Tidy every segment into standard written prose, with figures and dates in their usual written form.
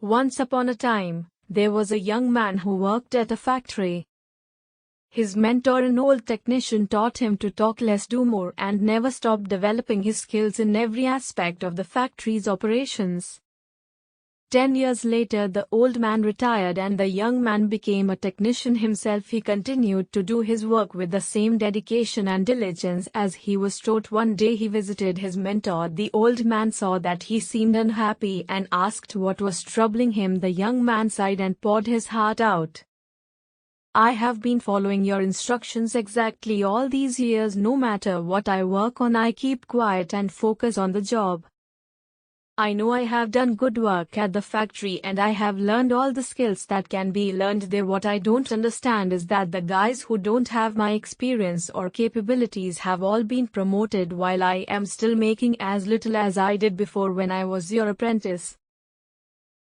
Once upon a time, there was a young man who worked at a factory. His mentor, an old technician, taught him to talk less, do more, and never stopped developing his skills in every aspect of the factory's operations. 10 years later, the old man retired and the young man became a technician himself. He continued to do his work with the same dedication and diligence as he was taught. One day he visited his mentor. The old man saw that he seemed unhappy and asked what was troubling him. The young man sighed and poured his heart out. "I have been following your instructions exactly all these years. No matter what I work on, I keep quiet and focus on the job. I know I have done good work at the factory and I have learned all the skills that can be learned there. What I don't understand is that the guys who don't have my experience or capabilities have all been promoted while I am still making as little as I did before when I was your apprentice."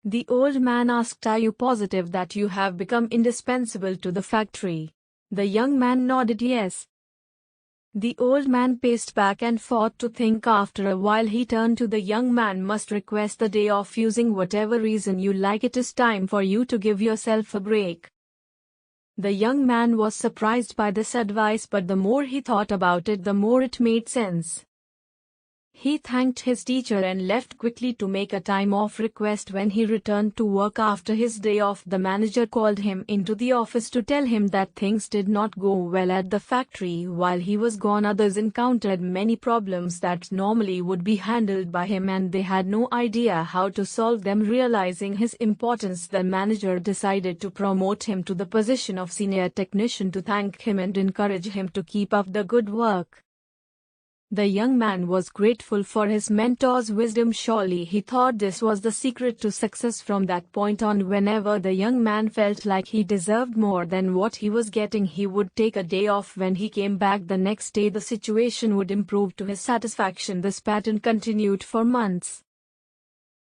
The old man asked, "Are you positive that you have become indispensable to the factory?" The young man nodded yes. The old man paced back and forth to think. After a while he turned to the young man. "Must request the day off using whatever reason you like. It is time for you to give yourself a break." The young man was surprised by this advice, but the more he thought about it, the more it made sense. He thanked his teacher and left quickly to make a time-off request. When he returned to work after his day off, the manager called him into the office to tell him that things did not go well at the factory. While he was gone, others encountered many problems that normally would be handled by him and they had no idea how to solve them. Realizing his importance, the manager decided to promote him to the position of senior technician to thank him and encourage him to keep up the good work. The young man was grateful for his mentor's wisdom. Surely he thought this was the secret to success. From that point on, whenever the young man felt like he deserved more than what he was getting, he would take a day off. When he came back the next day, the situation would improve to his satisfaction. This pattern continued for months.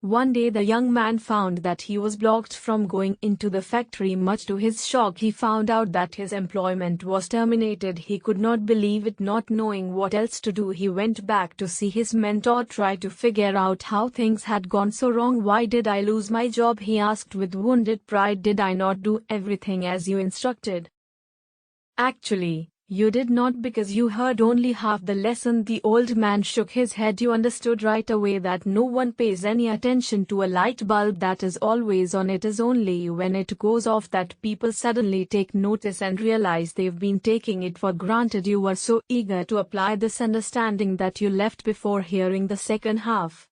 One day the young man found that he was blocked from going into the factory. Much to his shock, he found out that his employment was terminated. He could not believe it. Not knowing what else to do, he went back to see his mentor, try to figure out how things had gone so wrong. "Why did I lose my job?" he asked with wounded pride. "Did I not do everything as you instructed?" "Actually, you did not, because you heard only half the lesson." The old man shook his head. "You understood right away that no one pays any attention to a light bulb that is always on. It is only when it goes off that people suddenly take notice and realize they've been taking it for granted. You were so eager to apply this understanding that you left before hearing the second half."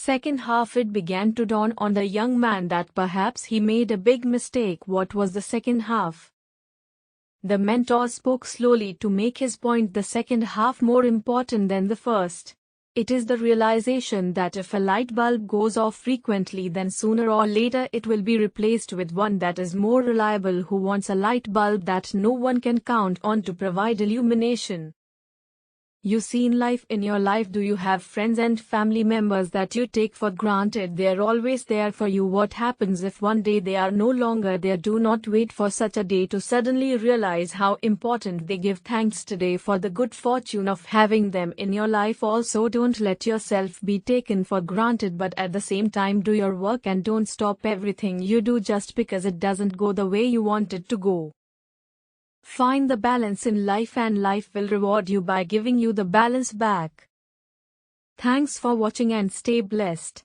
It began to dawn on the young man that perhaps he made a big mistake. What was the second half? The mentor spoke slowly to make his point. "The second half more important than the first. It is the realization that if a light bulb goes off frequently, then sooner or later it will be replaced with one that is more reliable. Who wants a light bulb that no one can count on to provide illumination? You see, in your life, do you have friends and family members that you take for granted? They're always there for you. What happens if one day they are no longer there? Do not wait for such a day to suddenly realize how important they. Give thanks today for the good fortune of having them in your life. Also, don't let yourself be taken for granted, but at the same time do your work and don't stop everything you do just because it doesn't go the way you want it to go. Find the balance in life and life will reward you by giving you the balance back." Thanks for watching and stay blessed.